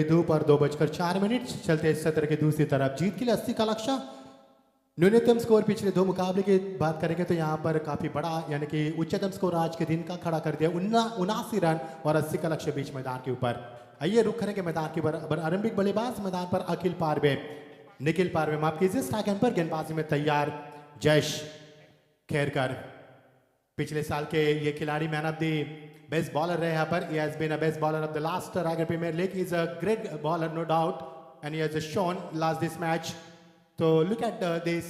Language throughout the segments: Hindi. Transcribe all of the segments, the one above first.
धूप और 2:04 चलते इस सत्र के दूसरी तरफ जीत के लिए 80 का लक्ष्य। न्यूनतम स्कोर पिछले दो मुकाबले की बात करेंगे तो यहाँ पर काफी बड़ा यानी कि उच्चतम स्कोर आज के दिन का खड़ा कर दिया 79 रन और 80 का लक्ष्य बीच मैदान के ऊपर। आइए रुख करेंगे मैदान के बराबर आरंभिक बल्लेबाज मैदान पर अखिल पारवे निखिल पारवे माफ कीजिए स्टैक पर गेंदबाजी में तैयार जयेश खेरकर। पिछले साल के ये खिलाड़ी man of the best bowler रहे यहाँ पर। He has been a best bowler of the last Ragar Premier League. He's a great bowler, no doubt, and he has just shown last this match. So look at this.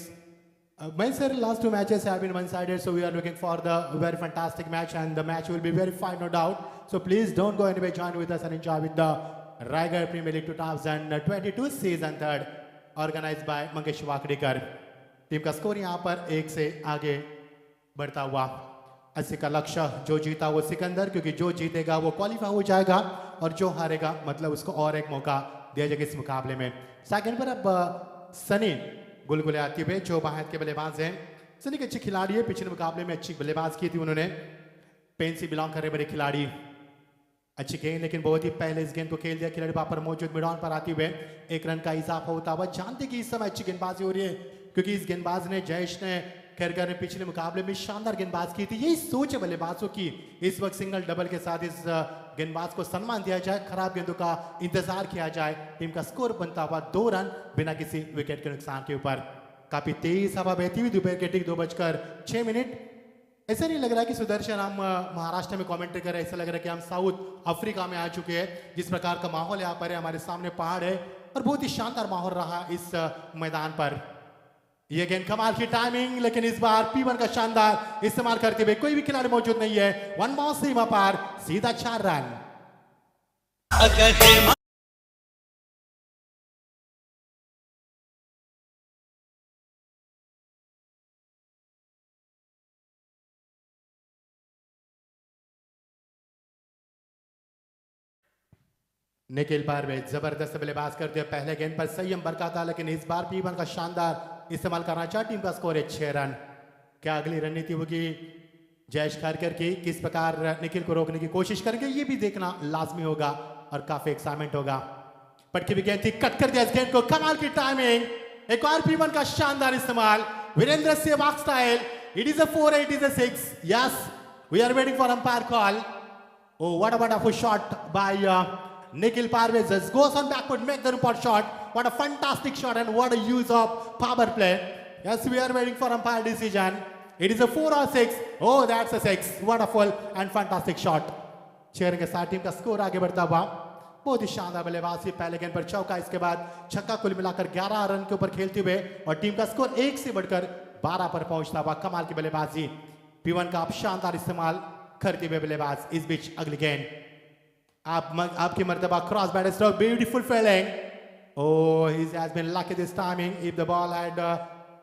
Well, sir, last two matches have been one-sided, so we are looking for the very fantastic match, and the match will be very fine, no doubt. So please don't go anywhere. Join with us and enjoy with the Ragar Premier League 2022 season third, organized by Mangesh Wakdekar. Team का स्कोर यहाँ पर 1 से आगे बढ़ता हुआ। 80 का लक्ष्य, जो जीता वो सिकंदर, क्योंकि जो जीतेगा वो क्वालिफाई हो जाएगा और जो हारेगा मतलब उसको और एक मौका दिया जाएगा इस मुकाबले में। सेकंड पर अब सनी गुलगुले आती हुए जो बाहर के बल्लेबाज हैं। सनी की अच्छी खिलाड़ी है, पिछले मुकाबले में अच्छी बल्लेबाज की थी उन्होंने। पेन से बिलोंग कर रहे बड़े खिलाड़ी, अच्छी गेंद लेकिन बहुत ही पहले इस गेंद को खेल दिया खिलाड़ी वहां पर मौजूद मिड ऑन पर आती हुए 1 रन का इजाफा होता हुआ। जानते कि इस समय अच्छी गेंदबाजी हो रही है क्योंकि इस गेंदबाज ने जयेश ने खेरकर ने पिछले मुकाबले में शानदार गेंदबाज की थी। यही सोच है बल्लेबाजों की, इस वक्त सिंगल डबल के साथ इस गेंदबाज को सम्मान दिया जाए, खराब गेंदों का इंतजार किया जाए। टीम का स्कोर बनता हुआ 2 रन बिना किसी विकेट के नुकसान के ऊपर। काफी तेज हवा बहती हुई दोपहर के ठीक 2:06। ऐसा नहीं लग रहा कि सुदर्शन हम महाराष्ट्र में कमेंट्री कर रहे हैं, ऐसा लग रहा है कि हम साउथ अफ्रीका में आ चुके हैं। जिस प्रकार का माहौल यहाँ पर है, हमारे सामने पहाड़ है और बहुत ही शानदार माहौल रहा इस मैदान पर। ये गेंद कमाल की टाइमिंग, लेकिन इस बार P1 का शानदार इस्तेमाल करते हुए कोई भी खिलाड़ी मौजूद नहीं है। 1 बॉल सीमा पार, सीधा 4 रन। निखिल पारवे जबरदस्त बल्लेबाज करते हुए पहले गेंद पर संयम बरकरार, लेकिन इस बार P1 का शानदार इस्तेमाल करना चाहे। टीम का स्कोर है 6 रन। क्या अगली रणनीति होगी जयेश खारकर की, किस प्रकार निखिल को रोकने की कोशिश करेंगे, ये भी देखना लाजमी होगा और काफी एक्साइटमेंट होगा। पटकी भी गेंद थी, कट कर दिया इस गेंद को, कमाल की टाइमिंग। एक और P1 का शानदार इस्तेमाल, Virender Sehwag style. It is a 4, it is a 6. Yes, we are waiting for umpire call. Oh, what a wonderful shot by Nikhil Parve. Just goes on backward, make the report shot. What a fantastic shot and what a use of power play. Yes, we are waiting for umpire decision. It is a 4 or 6. Oh, that's a 6. Wonderful and fantastic shot. Share के साथ टीम का स्कोर आगे बढ़ता हुआ। बहुत ही शानदार बल्लेबाजी, पहले गेंद पर चौका, इसके बाद छक्का, कुल मिलाकर 11 रन के ऊपर खेलते हुए और टीम का स्कोर 1 से बढ़कर 12 पर पहुंचता हुआ। कमाल की बल्लेबाजी, P1 का आप शानदार इस्तेमाल करते हुए बल्लेबाज। इस बीच अगली गेंद आपकी मर्तबा cross bat stroke, beautiful fielding. Oh, he has been lucky this timing. If the ball had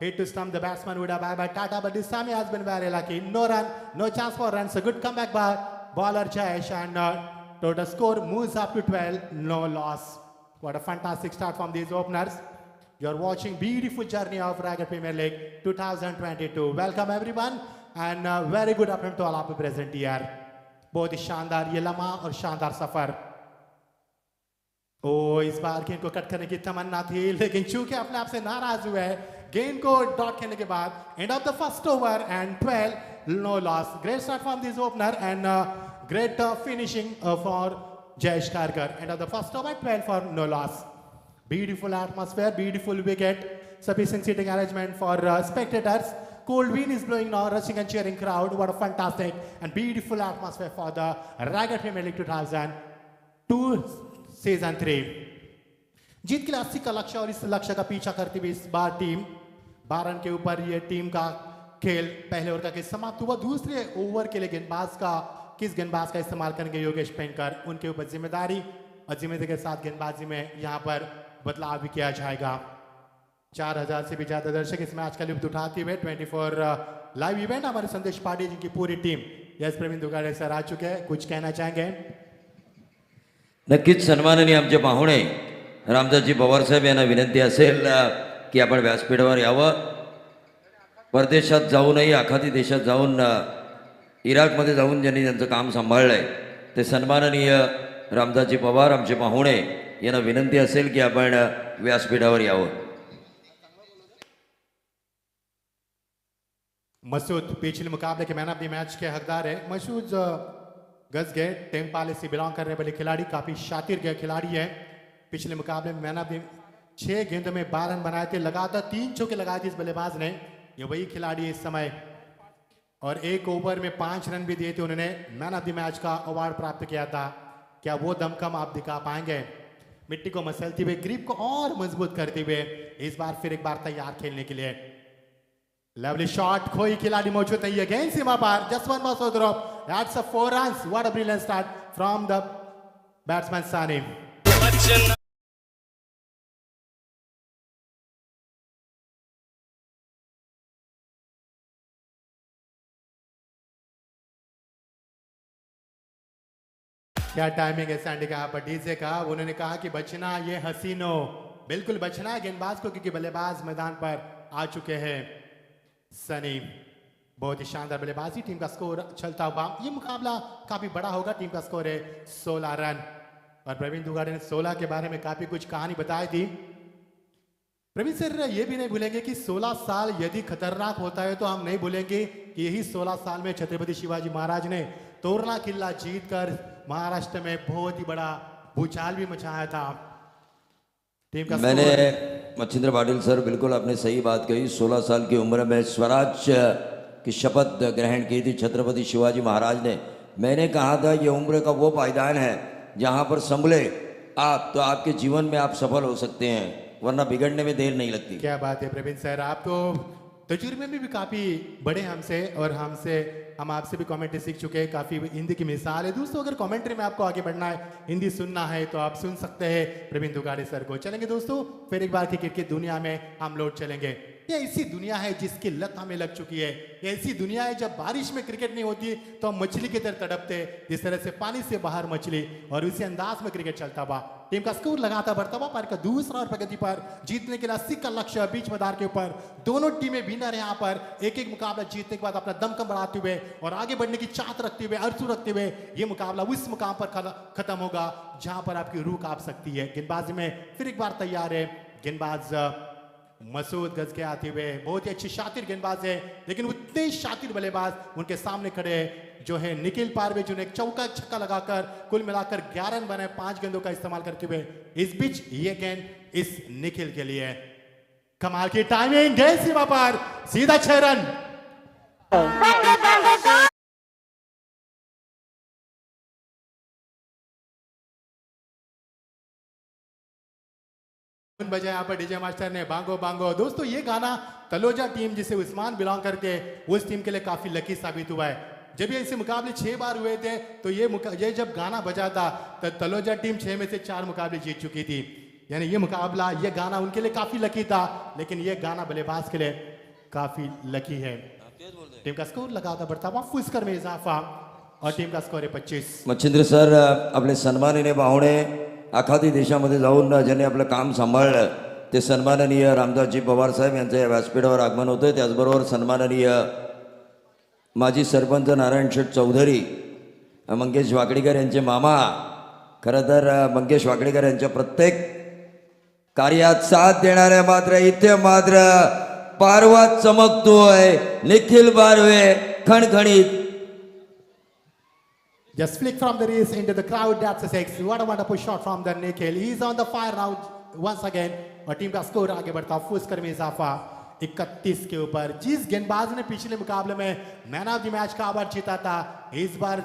hit to stump, the batsman would have had by Tata, but this time he has been very lucky. No run, no chance for runs. A good comeback by bowler Jayesh, and total score moves up to 12. No loss. What a fantastic start from these openers. You are watching beautiful journey of Ragar Premier League 2022. Welcome everyone, and very good afternoon to all of you present here. बहुत ही शानदार ये लम्हा और शानदार सफर। ओ, इस बार गेंद को कट करने की तमन्ना थी, लेकिन चूंकि अपने आप से नाराज हुए, गेंद को डॉट खेलने के बाद end of the first over and 12, no loss. Great start from this opener and great finishing for Jayesh Kharkar. End of the first over 12 for no loss. Beautiful atmosphere, beautiful wicket, sufficient seating arrangement for spectators. Cold wind is blowing now, rushing and cheering crowd. What a fantastic and beautiful atmosphere for the Ragar Premier League 2002 season 3। जीत के लिए 80 का लक्ष्य और इस लक्ष्य का पीछा करती हुई इस बार टीम 12 रन के ऊपर। ये टीम का खेल पहले ओवर का खेल समाप्त हुआ। दूसरे ओवर के लिए किस गेंदबाज का इस्तेमाल करेंगे योगेश पेंकर, उनके ऊपर जिम्मेदारी और जिम्मेदारी के साथ गेंदबाजी में यहाँ पर बदलाव भी किया जाएगा। 4000 से भी ज्यादा दर्शक इस मैच का लुत्फ उठाते हुए 24 लाइव इवेंट हमारे संदेश पांडे जी की पूरी team, yes Praveen Dugade sir आ चुके हैं, कुछ कहना चाहेंगे? नक्कीच सन्माननीय आमचे पाहुणे रामदासजी पवार साहेब यांना विनंती असेल की आपण व्यासपीठावर यावं। परदेशात जाऊनही आखाती देशात जाऊन इराकमध्ये जाऊन ज्यांनी त्यांचं काम सांभाळलंय ते सन्माननीय रामदासजी पवार आमचे पाहुणे यांना विनंती असेल की आपण व्यासपीठावर यावं. मसूद पिछले मुकाबले के मैन ऑफ द मैच के हकदार है. मसूद गजगे टेम्पाले से बिलोंग करने वाले खिलाड़ी, काफी शातिर के खिलाड़ी है. पिछले मुकाबले में मैन ऑफ द 6 गेंदों में 12 रन बनाए थे, लगातार 3 चौके लगाए थे इस बल्लेबाज ने. ये वही खिलाड़ी है इस समय, और 1 ओवर में 5 रन भी दिए थे. उन्होंने मैन ऑफ द मैच का अवार्ड प्राप्त किया था. क्या वो दमखम आप दिखा पाएंगे? मिट्टी को मसलते हुए, ग्रिप को और मजबूत करते हुए इस बार फिर एक बार तैयार खेलने के लिए. लवली शॉट, कोई खिलाड़ी मौजूद नहीं है गेंद सीमा पार. Just one more throw. That's a 4 runs. What a brilliant start from the batsman Sani. क्या टाइमिंग है सैंडी का यहाँ पर डीजे का. उन्होंने कहा कि बचना ये हसीनो, बिल्कुल बचना है गेंदबाज को, क्योंकि बल्लेबाज मैदान पर आ चुके हैं. सनी बहुत ही शानदार बल्लेबाजी. टीम का स्कोर चलता हुआ, ये मुकाबला काफी बड़ा होगा. टीम का स्कोर है 16 रन, और प्रवीण दुगाड़े ने 16 के बारे में काफी कुछ कहानी बताई थी. प्रवीण सर ये भी नहीं भूलेंगे कि 16 साल यदि खतरनाक होता है तो हम नहीं भूलेंगे कि यही 16 साल में छत्रपति शिवाजी महाराज ने तोरला किला जीतकर महाराष्ट्र में बहुत ही बड़ा भूचाल भी मचाया था. टीम का मैंने मच्छिंद्र पाटिल सर, बिल्कुल आपने सही बात कही. 16 साल की उम्र में स्वराज की शपथ ग्रहण की थी छत्रपति शिवाजी महाराज ने. मैंने कहा था ये उम्र का वो पायदान है जहाँ पर संभले आप तो आपके जीवन में आप सफल हो सकते हैं, वरना बिगड़ने में देर नहीं लगती. क्या बात है प्रवीण सर, आप तो तजुर्बे में भी काफी बड़े हमसे, और हम आपसे भी कमेंट्री सीख चुके हैं. काफी हिंदी की मिसाल है. दोस्तों अगर कमेंट्री में आपको आगे बढ़ना है, हिंदी सुनना है, तो आप सुन सकते हैं प्रवीण दुगाड़े सर को. चलेंगे दोस्तों फिर एक बार क्रिकेट की दुनिया में हम लौट चलेंगे. ये ऐसी दुनिया है जिसकी लत हमें लग चुकी है. ये ऐसी दुनिया है जब बारिश में क्रिकेट नहीं होती तो हम मछली की तरह तड़पते, जिस तरह से पानी से बाहर मछली, और उसी अंदाज में क्रिकेट चलता हुआ. टीम का स्कोर लगातार बढ़ता हुआ, पारी का दूसरा और प्रगति पर जीतने के लिए 80 का लक्ष्य बीच मैदान के ऊपर. दोनों टीमें विनर है यहाँ पर. एक एक मुकाबला जीतने के बाद अपना दमखम बढ़ाते हुए और आगे बढ़ने की चाहत रखते हुए, आरज़ू रखते हुए, ये मुकाबला उस मुकाम पर खत्म होगा जहां पर आपकी रूह कांप सकती है. गेंदबाजी में फिर एक बार तैयार है गेंदबाज मसूद गज के आते हुए. बहुत ही अच्छी शातिर गेंदबाज है, लेकिन उतने ही शातिर बल्लेबाज उनके सामने खड़े हैं जो है निखिल पारवे, जिन्हें एक चौका छक्का लगाकर कुल मिलाकर 11 रन बनाए 5 गेंदों का इस्तेमाल करते हुए. इस बीच ये गेंद इस निखिल के लिए. कमाल की टाइमिंग, गेंद सीमा पार, सीधा 6 रन. बजाय यहाँ पर डीजे मास्टर ने बांगो बांगो. दोस्तों ये गाना तलोजा टीम जिसे उस्मान बिलोंग करते हैं उस टीम के लिए काफी लकी साबित हुआ है. जब ये ऐसे मुकाबले 6 बार हुए थे तो ये जब गाना बजा था तो तलोजा टीम 6 में से 4 मुकाबले जीत चुकी थी. यानी ये मुकाबला, ये गाना उनके लिए काफी लकी था, लेकिन ये गाना बल्लेबाज के लिए काफी लकी है. टीम का स्कोर लगातार बढ़ता हुआ, फुस्कर में इजाफा, और टीम का स्कोर है 25. मच्छिंद्र सर, आपले सन्माननीय पाहुणे, आखाती देशामध्ये जाऊन ज्यांनी आपलं काम सांभाळलं ते सन्माननीय रामदासजी पवार साहेब यांचं या व्यासपीठावर आगमन होतं. त्याचबरोबर सन्माननीय माजी सरपंच नारायण शेठ चौधरी, मंगेश वाकडेकर यांचे मामा. खरं तर मंगेश वाकडेकर यांच्या प्रत्येक कार्यात साथ देणाऱ्या मात्र इथे मात्र पारवा चमकतोय निखिल पारवे खणखणीत. Just flick from the race into the crowd. That's a 6. What a wonderful shot from the Nikhil. He's on the fire now once again. और टीम का स्कोर आगे बढ़ता, फुस्कर में इजाफा 31 के ऊपर. जिस गेंदबाज ने पिछले मुकाबले में मैन ऑफ द मैच का अवार्ड जीता था, इस बार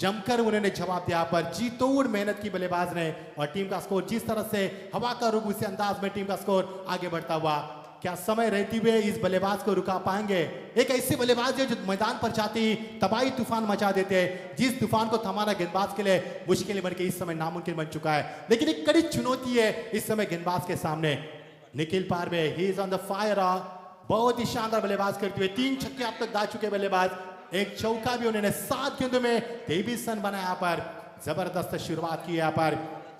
जमकर उन्होंने जवाब दिया पर जी तोड़ मेहनत की बल्लेबाज ने. और टीम का स्कोर जिस तरह से हवा का रुख, उसी अंदाज में टीम का स्कोर आगे बढ़ता हुआ. क्या समय रहते हुए इस बल्लेबाज को रुका पाएंगे? एक ऐसे बल्लेबाज है जो मैदान पर जाते ही तबाही तूफान मचा देते हैं, जिस तूफान को थमाना गेंदबाज के लिए मुश्किल बन के इस समय नामुमकिन बन चुका है. लेकिन एक कड़ी चुनौती है इस समय गेंदबाज के सामने. Nikhil Parve, he is on the fire. बहुत ही शानदार बल्लेबाज करते हुए 3 छक्के अब तक दा चुके बल्लेबाज. एक चौका भी उन्होंने 7 गेंदों में 23 रन बनाया. यहाँ पर जबरदस्त शुरुआत की. यहाँ पर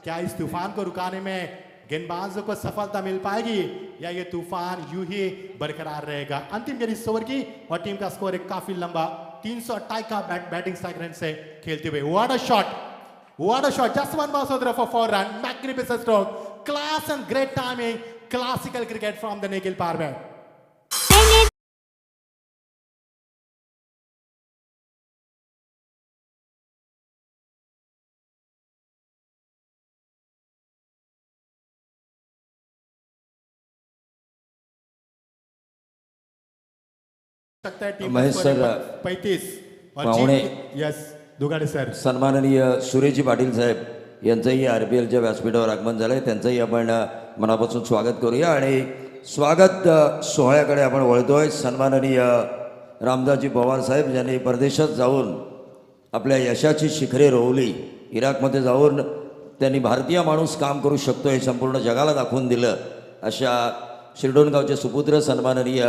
क्या इस तूफान को रुकाने में गेंदबाजों को सफलता मिल पाएगी या ये तूफान यूं ही बरकरार रहेगा? अंतिम गेंद इस ओवर की, और टीम का स्कोर एक काफी लंबा 328 का बैटिंग स्ट्राइक रेट से खेलते हुए. What a shot, What a shot. Just one ball Sodra for 4 run. Magnificent stroke. Class and great timing. Classical cricket from the Nikhil Parve. सकता है टीम महेश सर, 35 और पाहुणे. Yes Dugade sir. सन्माननीय सुरेशजी पाटील साहेब यांचंही आर पी एलच्या व्यासपीठावर आगमन झालं आहे. त्यांचंही आपण मनापासून स्वागत करूया आणि स्वागत सोहळ्याकडे आपण वळतोय. सन्माननीय रामदासजी पवार साहेब ज्यांनी परदेशात जाऊन आपल्या यशाची शिखरे रोवली. इराकमध्ये जाऊन त्यांनी भारतीय माणूस काम करू शकतो हे संपूर्ण जगाला दाखवून दिलं. अशा शिरडोणगावचे सुपुत्र सन्माननीय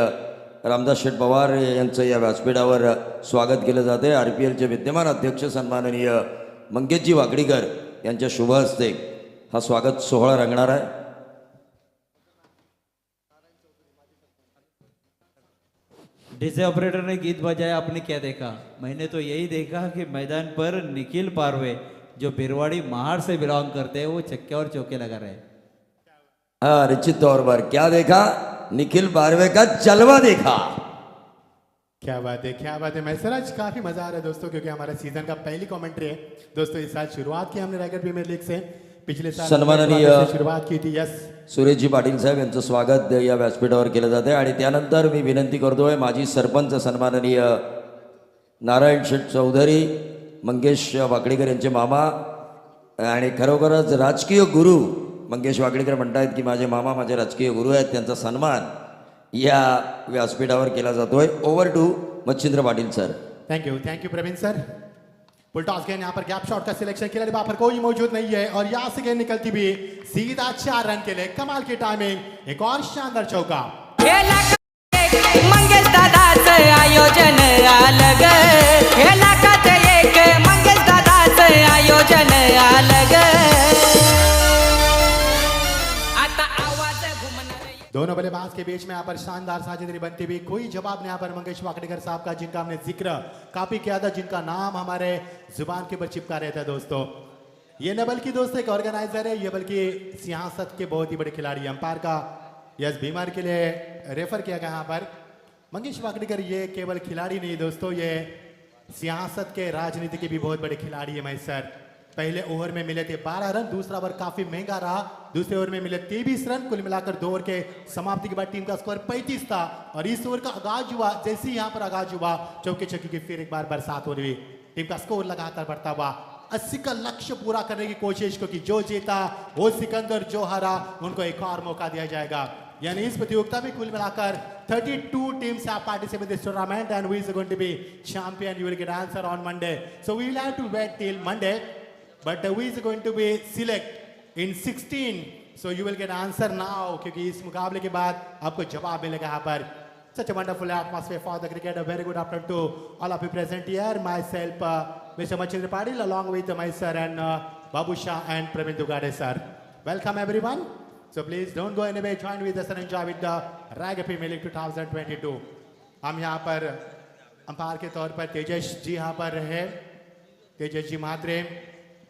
रामदास शेठ पवार यांचं या व्यासपीठावर स्वागत केलं जाते. आर पी एलचे विद्यमान अध्यक्ष सन्माननीय मंगेशजी वाकडीकर यांच्या शुभ हस्ते हा स्वागत सोहळा रंगणार आहे. डीजे ऑपरेटर ने गीत बजाया, आपने क्या देखा? मैंने तो यही देखा कि मैदान पर निखिल पारवे जो बिरवाड़ी महाड़ से बिलोंग करते हैं वो छक्के और चौके लगा रहे हैं. हाँ, निश्चित तौर पर क्या देखा? निखिल पारवे का जलवा देखा. क्या बात है, क्या बात है. मैं सर आज काफी मजा आ रहा है दोस्तों, क्योंकि हमारा सीजन का पहली कमेंट्री है दोस्तों. इस साल शुरुआत की हमने रायगढ़ प्रीमियर लीग से. पिछले साल सन्माननीय शुरुआत की थी. यस सुरेशजी पाटील साहेब यांचं स्वागत या व्यासपीठावर केलं जाते. आणि त्यानंतर मी विनंती करतोय माजी सरपंच सन्माननीय नारायण शेठ चौधरी, मंगेश वाकडीकर यांचे मामा आणि खरोखरच राजकीय गुरु मंगेश वाकडीकर म्हणतायत की माझे मामा माझे राजकीय गुरु आहेत. त्यांचा सन्मान या व्यासपीठावर केला जातोय. Over to Machhindra Patil sir. Thank you Praveen sir. Full toss गेंद यहाँ पर गैप शॉट का सिलेक्शन खिलाड़ी वहां पर कोई मौजूद नहीं है और यहाँ से गेंद निकलती भी सीधा 4 रन के लिए. कमाल की टाइमिंग. एक और शानदार चौका. मंगेश दादाचं आयोजन अलग, खेळला का ते एक मंगेश दादाचं आयोजन अलग. आता आवाज घुमणार. दोनों बल्लेबाज के बीच में यहाँ पर शानदार साझेदारी बनती हुई. कोई जवाब नहीं यहाँ पर मंगेश वाकडेकर साहब का, जिनका हमने जिक्र काफी किया था, जिनका नाम हमारे जुबान के ऊपर चिपका रहता है दोस्तों. ये न बल्कि दोस्तों एक ऑर्गेनाइजर है, ये बल्कि सियासत के बहुत ही बड़े खिलाड़ी. अंपायर का यस बीमार के लिए रेफर किया गया यहाँ पर. मंगेश वाकडेकर ये केवल खिलाड़ी नहीं दोस्तों, ये सियासत के राजनीति के भी बहुत बड़े खिलाड़ी है. मैं सर पहले ओवर में मिले थे 12 रन, दूसरा ओवर काफी महंगा रहा. दूसरे ओवर में मिले 23 रन. कुल मिलाकर 2 ओवर के समाप्ति के बाद टीम का स्कोर 35 था. और इस ओवर का आगाज हुआ, जैसे ही यहाँ पर आगाज हुआ चौके छक्के की फिर एक बार बरसात हो रही. टीम का स्कोर लगातार बढ़ता हुआ 80 का लक्ष्य पूरा करने की कोशिश, क्योंकि जो जीता वो सिकंदर, जो हारा उनको एक और मौका दिया जाएगा. यानी इस प्रतियोगिता में कुल मिलाकर 32 teams have participated in this tournament, and who is going to be champion? You will get answer on Monday. So we will have to wait till Monday, but who is going to be select in 16? So you will get answer now, क्योंकि इस मुकाबले के बाद आपको जवाब मिलेगा यहाँ पर. Such a wonderful atmosphere for the cricket. A very good afternoon to all of you present here. Myself, Mr. Machindra Padil, along with my sir and Babu Shah and Praveen Dugade sir. Welcome everyone. So please don't go anywhere. Join with us and enjoy with the Raigar Premier League 2022. हम यहाँ पर अंपायर के तौर पर तेजस जी यहाँ पर रहे. तेजस जी महात्रे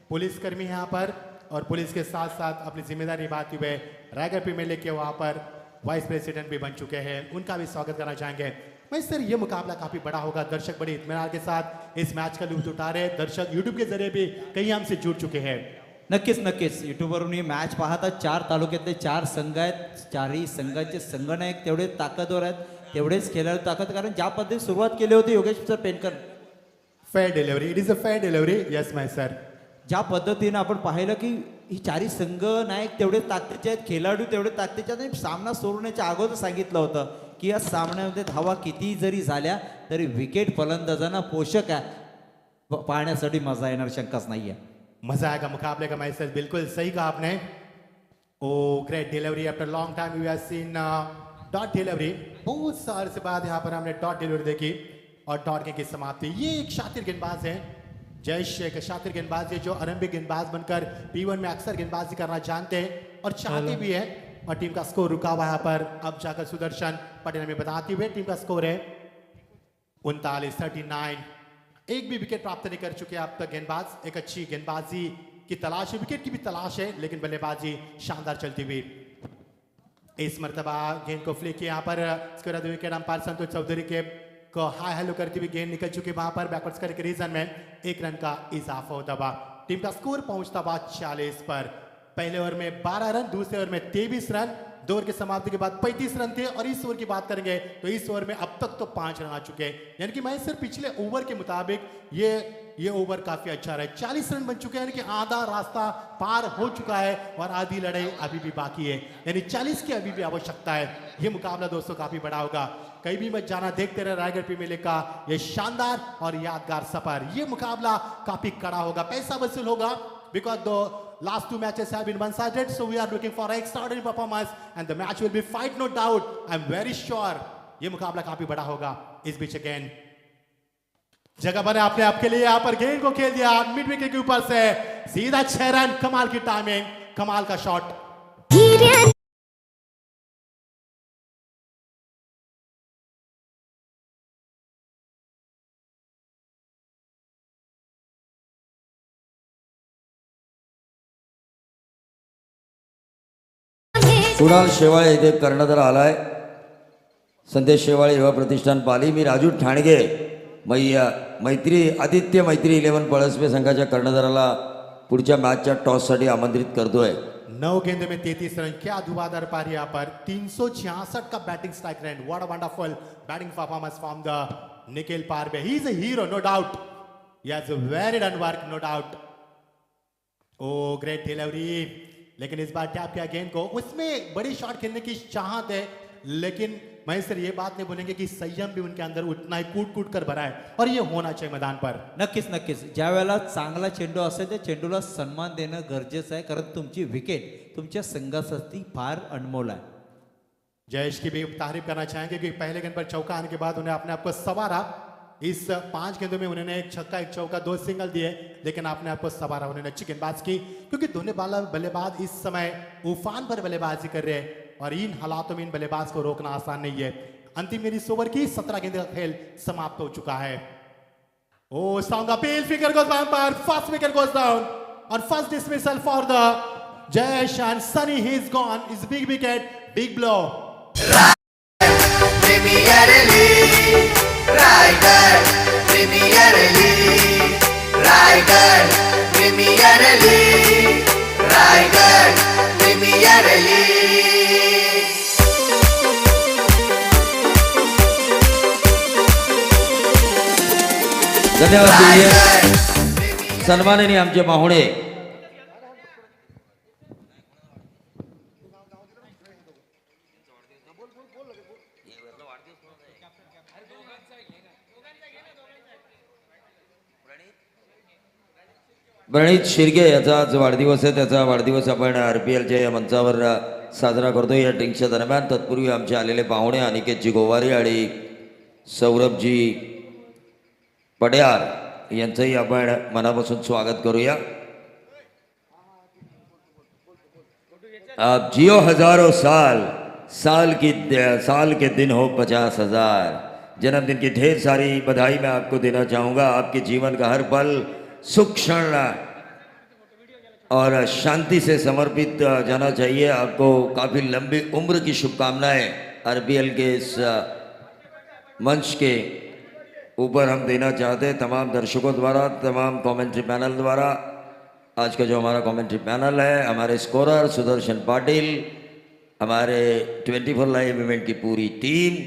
पुलिसकर्मी यहाँ पर, और पुलिस के साथ साथ अपनी जिम्मेदारी निभाते हुए रायगढ़ प्रीमियर लीग के वहाँ पर वाइस प्रेसिडेंट भी बन चुके हैं. उनका भी स्वागत करना चाहेंगे. मैं सर ये मुकाबला काफी बड़ा होगा. दर्शक बड़े इत्मीनान के साथ इस मैच का लुत्फ उठा रहे. दर्शक यूट्यूब के जरिए भी कई हमसे जुड़ चुके हैं. नक्कीच युट्यूबवरून ही मॅच पाहतात. 4 तालुक्यातले 4 संघ आहेत. 4ही संघाचे संघनायक तेवढे ताकदवर आहेत, तेवढेच खेळाडू ताकद. कारण ज्या पद्धतीने सुरुवात केली होती Yogesh sir पेनकर, fair delivery. It is a fair delivery. Yes my sir. ज्या पद्धतीनं आपण पाहिलं की ही 4ही संघ नायक तेवढे ताकदीचे आहेत, खेळाडू तेवढे ताकदीचे आहेत. आणि सामना सोडण्याच्या अगोदर सांगितलं होतं की या सामन्यामध्ये धावा किती जरी झाल्या तरी विकेट फलंदाजांना पोषक आहे, पाहण्यासाठी मजा येणार, शंकाच नाही आहे. मजा आएगा मुकाबले का. मैसेज बिल्कुल सही कहा आपने. Oh great delivery. After long time we have seen dot delivery. बहुत साल से बाद यहाँ पर हमने डॉट डिलीवरी देखी और डॉट की समाप्ति. ये एक शातिर गेंदबाज है, जयेश एक शातिर गेंदबाज है, जो आरंभिक गेंदबाज बनकर P1 में अक्सर गेंदबाजी करना जानते हैं और चाहते भी है. और टीम का स्कोर रुका हुआ यहाँ पर. अब जाकर सुदर्शन पटेल हमें बताते हुए टीम का स्कोर है 39-39. एक भी विकेट प्राप्त नहीं कर चुके अब तक गेंदबाज। एक अच्छी गेंदबाजी की तलाश है, विकेट की भी तलाश है, लेकिन बल्लेबाजी शानदार चलती हुई। इस मर्तबा गेंद को फ्लिक किया यहाँ पर। इसके बाद विकेट अंपायर संतोष चौधरी के को हाय हेलो करती हुई गेंद निकल चुकी वहां पर। बैकवर्ड्स करके रीजन में 1 रन का इजाफा होता हुआ टीम का स्कोर पहुंचता हुआ 40 पर। पहले ओवर में 12 रन, दूसरे ओवर में 23 रन, 2 ओवर की समाप्ति के बाद 35 रन थे। और इस ओवर की बात करेंगे तो इस ओवर में अब तक तो 5 रन आ चुके हैं, यानी कि मैं सिर्फ पिछले ओवर के मुताबिक ये ओवर काफी अच्छा रहा है। 40 रन बन चुके हैं, यानी कि आधा रास्ता पार हो चुका है और आधी लड़ाई अभी भी बाकी है, यानी 40 की अभी भी आवश्यकता है। ये मुकाबला दोस्तों काफी बड़ा होगा। कहीं भी मत जाना, देखते रहे रायगढ़ प्रीमियर लीग का ये शानदार और यादगार सफर। ये मुकाबला काफी कड़ा होगा, पैसा वसूल होगा, because the last 2 matches have been one-sided, so we are looking for extraordinary performance and the match will be fight, no doubt. I'm very sure ये मुकाबला काफी बड़ा होगा। इस बीच गेंद जगह बने आपने आपके लिए, यहाँ पर गेंद को खेल दिया मिड विकेट के ऊपर से सीधा 6 रन। कमाल की टाइमिंग, कमाल का शॉट। कुणाल शेवाळे इथे कर्णधार आलाय, संदेश शेवाळे युवा प्रतिष्ठान पाली, मी राजू ठाणगे मैत्री आदित्य मैत्री 11 पळसपे संघाच्या कर्णधाराला पुढच्या मॅचच्या टॉससाठी आमंत्रित करतोय। 9 गेंदों में 33 रन, क्या धुआंधार पारी यहाँ पर। 366 का batting strike rate. What a wonderful batting performance from the Nikhil Parve. He is a hero, no doubt. He has a very done work, no doubt. Oh great delivery, लेकिन इस बार टैप किया गेंद को। उसमें बड़ी शॉट खेलने की चाहत है, लेकिन मैं सर ये बात नहीं बोलेंगे कि संयम भी उनके अंदर उतना ही कूट कूट कर भरा है और ये होना चाहिए मैदान पर। नक्कीच नक्कीच, ज्या वेळेला चांगला चेंडू असेल त्या चेंडूला सन्मान देणं गरजेचं आहे, कारण तुमची विकेट तुमच्या संघासाठी फार अनमोल आहे। जयेश की भी तारीफ करना चाहेंगे कि पहले गेंद पर चौका आने के बाद उन्हें अपने आप को संवारा। इस 5 गेंदों में उन्होंने 1 छक्का 1 चौका 2 सिंगल दिए, लेकिन अपने आप को संवारा। उन्होंने अच्छी गेंदबाज की, क्योंकि दोनों बल्लेबाज इस समय उफान पर बल्लेबाजी कर रहे हैं और इन हालातों में इन बल्लेबाज को रोकना आसान नहीं है। अंतिम इस ओवर की 17 गेंद का खेल समाप्त हो चुका है। Oh strong appeal, figure goes down पर, फर्स्ट विकेट गोज डाउन और first dismissal for the Jayesh and Sunny, he is gone, is big wicket, big blow. Premier league Raigarh, premier league Raigarh, premier league Raigarh, premier league. धन्यवाद दिले सन्माननीय आमचे पाहुणे प्रणित शिर्के याचा आज वाढदिवस आहे। त्याचा वाढदिवस आपण RPLच्या या मंचावर साजरा करतो या ड्रिंकच्या दरम्यान। तत्पूर्वी आमचे आलेले पाहुणे अनिकेतजी गोवारी आणि सौरभजी पड्यार यांचंही आपण मनापासून स्वागत करूया। आप जियो हजारों साल, साल के दिन हो 50,000। जन्मदिन की ढेर सारी बधाई मैं आपको देना चाहूँगा। आपके जीवन का हर पल सुख क्षण और शांति से समर्पित जाना चाहिए। आपको काफ़ी लंबी उम्र की शुभकामनाएं RPL के इस मंच के ऊपर हम देना चाहते हैं तमाम दर्शकों द्वारा, तमाम कमेंट्री पैनल द्वारा। आज का जो हमारा कमेंट्री पैनल है, हमारे स्कोरर सुदर्शन पाटिल, हमारे 24 लाइव इवेंट की पूरी टीम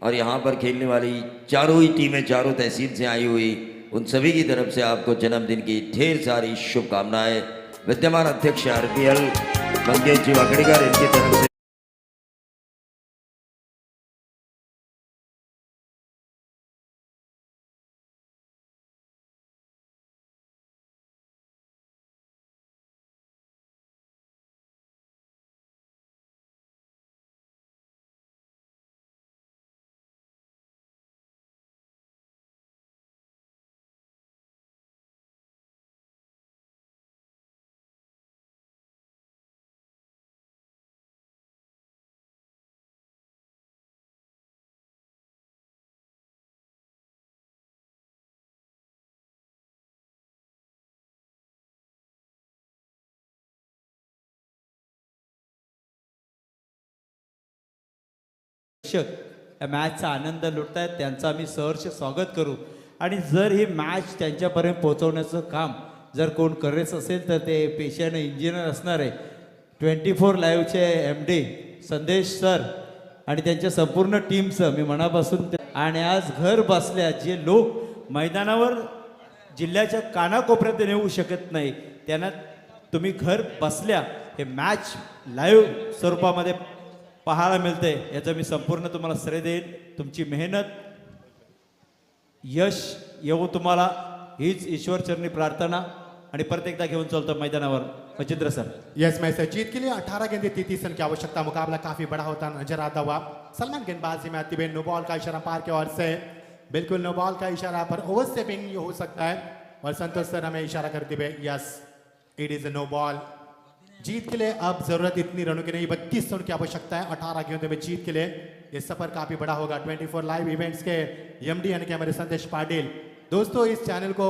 और यहाँ पर खेलने वाली चारों ही टीमें चारों तहसील से आई हुई, उन सभी की तरफ से आपको जन्मदिन की ढेर सारी शुभकामनाएं। विद्यमान अध्यक्ष RPL मंगेश जी वाकड़ीकर, इनकी तरफ से प्रेक्षक या मॅचचा आनंद लुटतायत त्यांचं आम्ही सहर्ष स्वागत करू. आणि जर ही मॅच त्यांच्यापर्यंत पोहोचवण्याचं काम जर कोण करायचं असेल तर ते पेशाने इंजिनियर असणार आहे 24 लाईव्हचे MD संदेश सर आणि त्यांच्या संपूर्ण टीमचं मी मनापासून आणि आज घर बसल्या जे लोक मैदानावर जिल्ह्याच्या कानाकोपऱ्यात नेऊ शकत नाही त्यांना तुम्ही घर बसल्या हे मॅच लाईव्ह स्वरूपामध्ये पाहायला मिळते याचं मी संपूर्ण तुम्हाला श्रेय देईन. तुमची मेहनत यश येऊ तुम्हाला हीच ईश्वरचरणी प्रार्थना आणि परत एकदा घेऊन चलतो मैदानावर मचिंद्र सर. यस मैच जीत के लिए 18 गेंदे 33 रन की आवश्यकता. मुकाबला काफी बड़ा होता नजर आता हुआ. सलमान गेंदबाजी में आती हुई नो बॉल का इशारा पार की ओर से बिल्कुल नो बॉल का इशारा पर ओवर स्टेपिंग ये हो सकता है और संतोष सर हमें इशारा करते हुए yes it is a no ball. जीत के लिए अब जरूरत इतनी रनों की नहीं 32 रन की आवश्यकता है 18 गेंदों में जीत के लिए. ये सफर काफी बड़ा होगा. 24 लाइव इवेंट्स के MD यानी कि हमारे संदेश पाटिल. दोस्तों इस चैनल को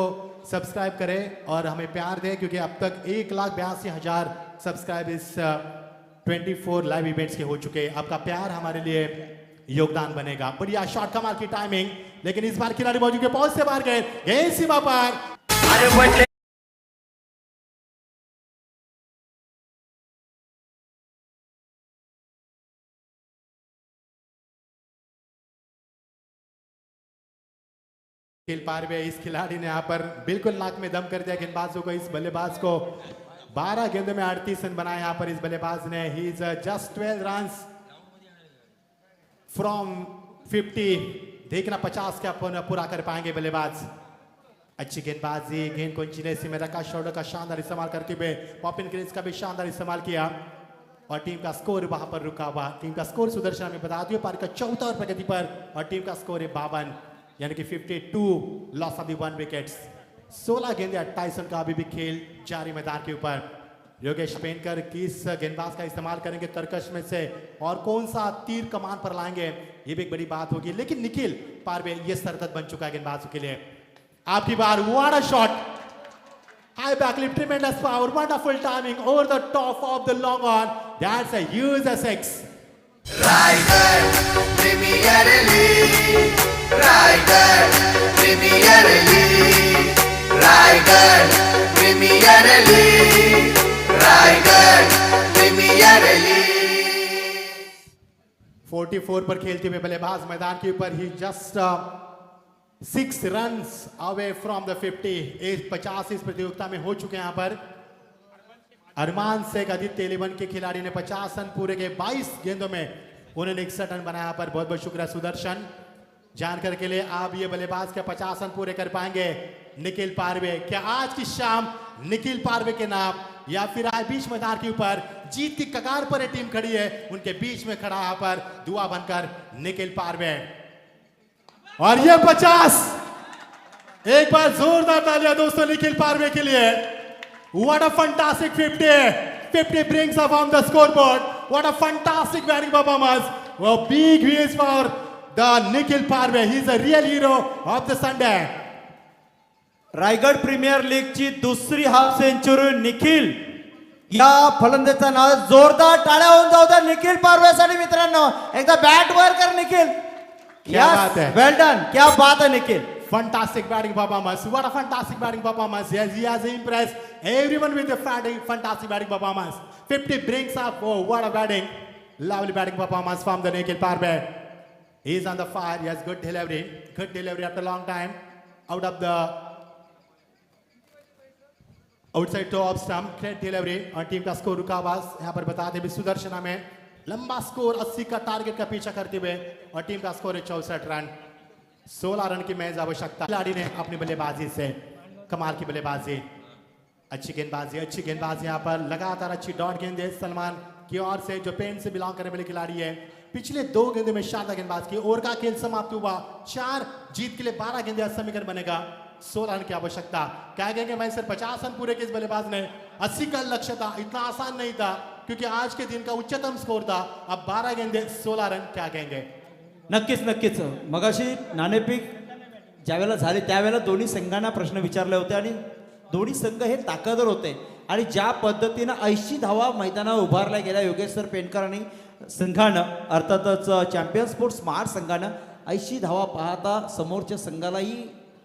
सब्सक्राइब करें और हमें प्यार दें क्योंकि अब तक 1,82,000 सब्सक्राइब इस 24 लाइव इवेंट्स के हो चुके हैं. आपका प्यार हमारे लिए योगदान बनेगा. बढ़िया शॉट कमाल की टाइमिंग लेकिन इस बार खिलाड़ी मौजूद के पहुंच से बाहर गए गेंद सीमा पर. निखिल पारवे इस खिलाड़ी ने यहाँ पर बिल्कुल नाक में दम कर दिया गेंदबाजों को. इस बल्लेबाज को 12 गेंदों में 38 रन बनाए यहाँ पर इस बल्लेबाज ने. He is just 12 run from 50. देखना 50 क्या पूरा कर पाएंगे बल्लेबाज. अच्छी गेंदबाजी गेंद को इंचिले से में रखा शोल्डर का शानदार इस्तेमाल करते हुए पॉपिन क्रीज का भी शानदार इस्तेमाल किया और टीम का स्कोर वहां पर रुका हुआ. टीम का स्कोर सुदर्शन में बता दियो पारी का 4वां प्रगति पर और टीम का स्कोर है 52 यानी कि 52 लॉस ऑफ द 1 विकेट्स. 16 गेंदे 28 रन का अभी भी खेल जारी मैदान के ऊपर. योगेश पेनकर किस गेंदबाज का इस्तेमाल करेंगे तरकश में से और कौन सा तीर कमान पर लाएंगे ये भी एक बड़ी बात होगी. लेकिन निखिल पारवे ये सरदर्द बन चुका है गेंदबाजों के लिए. आपकी बार what a shot high backlift tremendous power wonderful timing over the top of the long on. That's a huge six. Raigarh premier league Raigarh premier league Raigarh premier league Raigarh premier league. 44 पर खेलते हुए बल्लेबाज मैदान के ऊपर ही just 6 runs away from the 50. 50 इस प्रतियोगिता में हो चुके हैं यहाँ पर. अरमान शेख आदित्य 11 के खिलाड़ी ने 50 रन पूरे के 22 गेंदों में उन्होंने 61 रन बनाया पर. बहुत बहुत शुक्रिया सुदर्शन जानकर के लिए. आप ये बल्लेबाज के 50 रन पूरे कर पाएंगे निखिल पारवे. क्या आज की शाम निखिल पारवे के नाम या फिर आज बीच मैदान के ऊपर जीत की कगार पर एक टीम खड़ी है उनके बीच में खड़ा यहाँ पर दुआ बनकर निखिल पारवे. और ये 50 एक बार जोरदार तालियां दोस्तों निखिल पारवे के लिए. What a fantastic 50. 50 brings up on the scoreboard. What a fantastic batting performance. A big wheels for the Nikhil Parve. He's a real hero of the Sunday. Raigad premier लीगची दुसरी हाफ सेंचुरी निखिल या फलंदाजाचा नाव. जोरदार टाळ्या होऊन जाऊ द्या निखिल पारवेसाठी मित्रांनो. एकदा बॅट वर कर निखिल. क्या बात है. Well done. क्या बात है Nikhil. Fantastic batting performance. What a fantastic batting performance. Yes, he has impressed everyone with the fantastic batting performance. 50 brings up. Oh, what a batting. Lovely batting performance from the Nikhil Parve. He's on the fire. He has good delivery. Good delivery after a long time. Out of the outside toe of stump. Great delivery. और टीम का स्कोर रुका हुआ. यहाँ पर बताते भी सुदर्शना में लंबा स्कोर 80 का टारगेट का पीछा करते हुए और टीम का स्कोर है 64 रन. 16 रन की मैच आवश्यकता. खिलाड़ी ने अपनी बल्लेबाजी से कमाल की बल्लेबाजी. अच्छी गेंदबाजी यहाँ पर लगातार अच्छी डॉट गेंदे सलमान की ओर से जो पेन से बिलोंग करने वाले खिलाड़ी है. पिछले 2 गेंदों में शानदार गेंदबाज की. ओवर का खेल समाप्त हुआ. 4 जीत के लिए 12 गेंदे समीकरण बनेगा. 16 रन की आवश्यकता. क्या कहेंगे मैं सर 50 रन पूरे के इस बल्लेबाज ने 80 का लक्ष्य था. इतना आसान नहीं था क्योंकि आज के दिन का उच्चतम स्कोर था. अब 12 गेंदे 16 रन. क्या कहेंगे. नक्कीच मगाशी नाणेफेक ज्यावेळेला झाली त्यावेळेला दोन्ही संघांना प्रश्न विचारले होते आणि दोन्ही संघ हे ताकदवर होते आणि ज्या पद्धतीनं 80 धावा मैदानावर उभारल्या गेल्या योगेश सर पेंडकर आणि संघानं, अर्थातच चॅम्पियन स्पोर्ट्स स्मार्ट संघानं 80 धावा पाहता समोरच्या संघालाही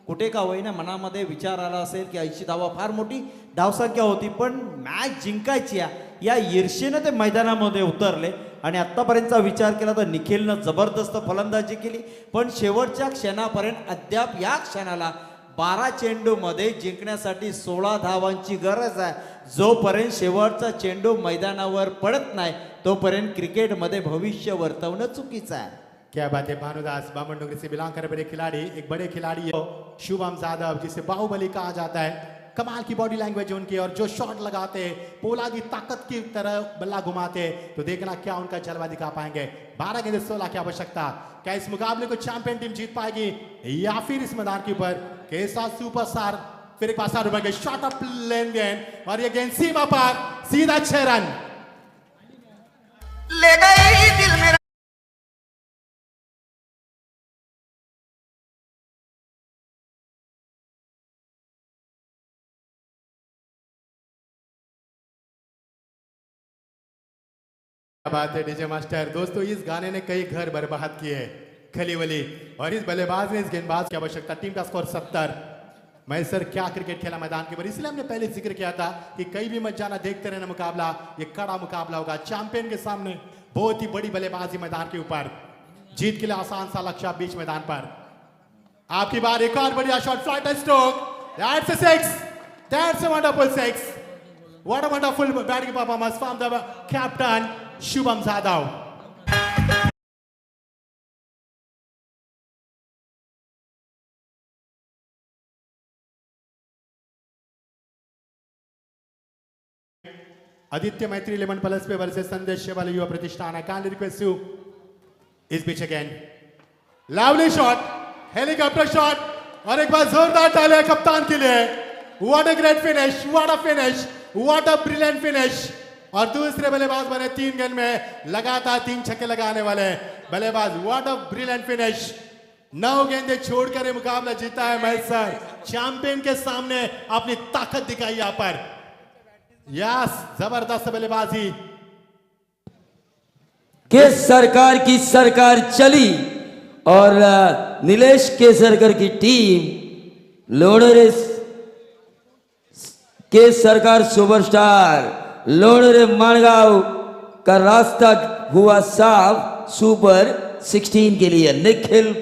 कुठे का होईना मनामध्ये विचार आला असेल की 80 धावा फार मोठी धावसंख्या होती, पण मॅच जिंकायची या ईर्षेनं ते मैदानामध्ये उतरले. आणि आत्तापर्यंतचा विचार केला तर निखिलनं जबरदस्त फलंदाजी केली, पण शेवटच्या क्षणापर्यंत अद्याप या क्षणाला 12 चेंडूमध्ये जिंकण्यासाठी 16 धावांची गरज आहे. जोपर्यंत शेवटचा चेंडू मैदानावर पडत नाही तोपर्यंत क्रिकेटमध्ये भविष्य वर्तवणं चुकीचं आहे. क्या बात है भानुदास, बामनडोंगरी से बिलोंग करने वाले खिलाड़ी, एक बड़े खिलाड़ी है शुभम जादव, जिसे बाहुबली कहा जाता है. कमाल की बॉडी लैंग्वेज उनकी, और जो शॉट लगाते पोलादी ताकत की तरह बल्ला घुमाते, तो देखना क्या उनका जलवा दिखा पाएंगे. 12 गेंद 16 की आवश्यकता. क्या इस मुकाबले को चैंपियन टीम जीत पाएगी या फिर इस मैदान के ऊपर के साथ सुपरस्टार फिर एक पास के शॉट अप लेन गेंद, और ये गेंद सीमा पार, सीधा 6 रन. ले गई दिल मेरा. क्या बात है डीजे मास्टर. दोस्तों इस गाने ने कई घर बर्बाद किए खलीवली, और इस बल्लेबाज ने इस गेंदबाज की आवश्यकता. टीम का स्कोर 70. मैं सर क्या क्रिकेट खेला मैदान के ऊपर, इसलिए हमने पहले जिक्र किया था कि कहीं भी मत जाना, देखते रहना मुकाबला. ये कड़ा मुकाबला होगा चैंपियन के सामने. बहुत ही बड़ी बल्लेबाजी मैदान के ऊपर, जीत के लिए आसान सा लक्ष्य बीच मैदान पर. आपकी बार, एक और बढ़िया shot, flight stroke. That's a 6. That's a wonderful 6. What a wonderful batting performance from the captain Shubham Jadhav. Aditya Maitri 11 plus पे versus Sandesh Shevali युवा प्रतिष्ठान. I kindly request you is pitch again. Lovely shot, helicopter shot, और एक बार जोरदार तालियां कप्तान के लिए. What a great finish, what a finish, what a brilliant finish. और दूसरे बल्लेबाज बने 3 गेंद में लगातार 3 छक्के लगाने वाले बल्लेबाज. What a brilliant finish. 9 गेंदें छोड़कर ये मुकाबला जीता है महेश सर. चैंपियन के सामने अपनी ताकत दिखाई यहाँ पर. यस, जबरदस्त बल्लेबाजी. के सरकार की सरकार चली और नीलेश केसरकर की टीम लोणरे के सरकार सुपरस्टार लोणरे माणगांव का रास्ता हुआ साफ सुपर 16 के लिए. निखिल